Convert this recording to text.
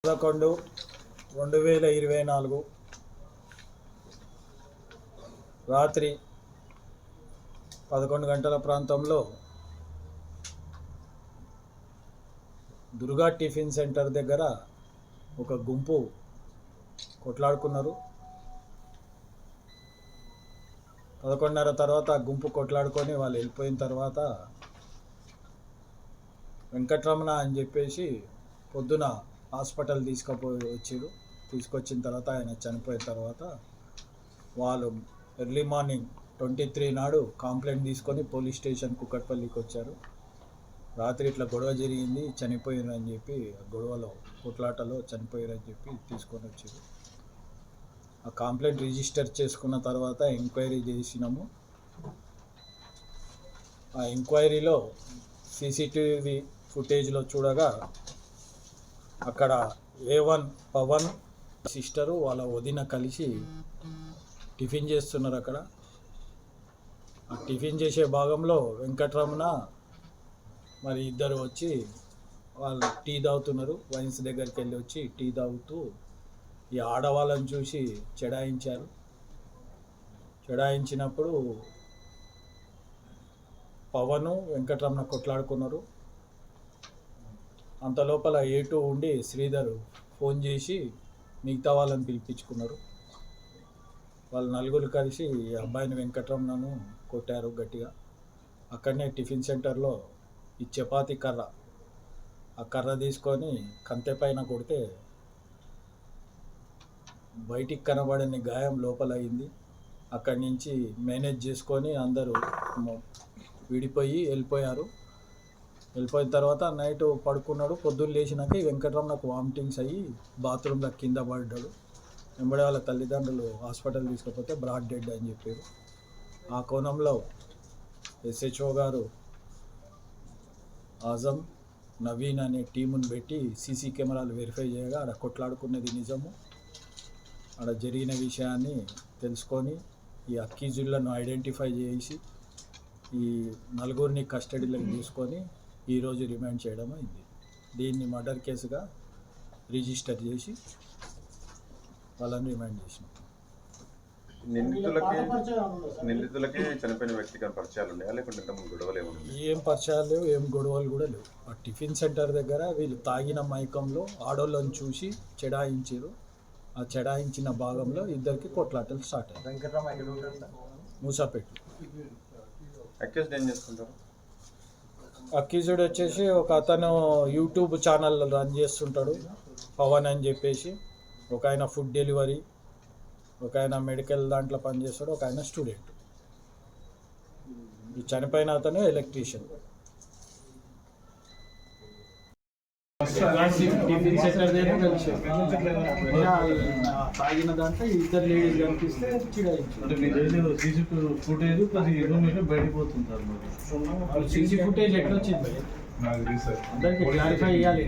11/2024 రాత్రి 11 గంటల ప్రాంతంలో దుర్గా టిఫిన్ సెంటర్ దగ్గర ఒక గుంపు కొట్లాడుకున్నారు. 11:30 తర్వాత ఆ గుంపు కొట్లాడుకొని వాళ్ళు వెళ్ళిపోయిన తర్వాత వెంకటరమణ అని చెప్పేసి పొద్దున హాస్పిటల్ తీసుకొచ్చిన తర్వాత ఆయన చనిపోయిన తర్వాత వాళ్ళు ఎర్లీ మార్నింగ్ 23 నాడు కంప్లైంట్ తీసుకొని పోలీస్ స్టేషన్ కుక్కట్పల్లికి వచ్చారు. రాత్రి ఇట్లా గొడవ జరిగింది, చనిపోయారని చెప్పి గొడవలో కొట్లాటలో చనిపోయారని చెప్పి తీసుకొని వచ్చారు. ఆ కంప్లైంట్ రిజిస్టర్ చేసుకున్న తర్వాత ఎంక్వైరీ చేసినాము. ఆ ఎంక్వైరీలో సీసీటీవీ ఫుటేజ్లో చూడగా అక్కడ A1 పవన్ సిస్టరు వాళ్ళ వదిన కలిసి టిఫిన్ చేస్తున్నారు. అక్కడ ఆ టిఫిన్ చేసే భాగంలో వెంకటరమణ మరి ఇద్దరు వచ్చి వాళ్ళు టీ తాగుతున్నారు. వైన్స్ దగ్గరికి వెళ్ళి వచ్చి టీ తాగుతూ ఈ ఆడవాళ్ళని చూసి చెడాయించినప్పుడు పవను వెంకటరమణ కొట్లాడుకున్నారు. అంత లోపల A2 ఉండి శ్రీధర్ ఫోన్ చేసి మిగతా వాళ్ళని పిలిపించుకున్నారు. వాళ్ళు నలుగురు కలిసి ఈ అబ్బాయిని వెంకటరమణను కొట్టారు గట్టిగా. అక్కడనే టిఫిన్ సెంటర్లో ఈ చపాతీ కర్ర, ఆ కర్ర తీసుకొని కంతె పైన కొడితే బయటికి కనబడని గాయం లోపల అయింది. అక్కడి నుంచి మేనేజ్ చేసుకొని అందరూ విడిపోయి వెళ్ళిపోయారు. వెళ్ళిపోయిన తర్వాత నైట్ పడుకున్నాడు. పొద్దున్న లేచినాక వెంకటరమణకు వామిటింగ్స్ అయ్యి బాత్రూంలో కింద పడ్డాడు. వెంబడి వాళ్ళ తల్లిదండ్రులు హాస్పిటల్ తీసుకపోతే బ్రాడ్ డెడ్ అని చెప్పారు. ఆ కోణంలో SHO గారు ఆజం, నవీన్ అనే టీముని పెట్టి సీసీ కెమెరాలు వెరిఫై చేయగా ఆడ కొట్లాడుకున్నది నిజము. ఆడ జరిగిన విషయాన్ని తెలుసుకొని ఈ అక్యూజులను ఐడెంటిఫై చేసి ఈ నలుగురిని కస్టడీలోకి తీసుకొని ఈరోజు రిమాండ్ చేయడం అయింది. దీన్ని మర్డర్ కేసుగా రిజిస్టర్ చేసి వాళ్ళని రిమాండ్ చేసినాం. నిందితులకి చనిపోయిన వ్యక్తికి పరిచయాలు ఉన్నాయా, లేకుంటే గొడవలు ఏం పరిచయాలు లేవు, ఏం గొడవలు కూడా లేవు. ఆ టిఫిన్ సెంటర్ దగ్గర వీళ్ళు తాగిన మైకంలో ఆడోళ్ళని చూసి చెడాయించారు. ఆ చెడాయించిన భాగంలో ఇద్దరికి కొట్లాటలు స్టార్ట్ అయ్యాయి. మూసాపేట. అక్యూజ్డ్ వచ్చేసి ఒక అతను యూట్యూబ్ ఛానల్ రన్ చేస్తుంటాడు, పవన్ అని చెప్పేసి. ఒక ఆయన ఫుడ్ డెలివరీ, ఒక ఆయన మెడికల్ దాంట్లో పనిచేస్తాడు, ఒక ఆయన స్టూడెంట్. ఈ చనిపోయిన అతను ఎలక్ట్రీషియన్. టిఫిన్ సెంటర్ దగ్గర కలిసి తాగిన దాంట్లో ఇద్దరు లేడీస్ కనిపిస్తే సీసీ ఫుటేజ్ బయటకు పోతుంటారు. సీసీ ఫుటేజ్ ఎట్లా వచ్చింది అందరికి క్లారిఫై చేయాలి.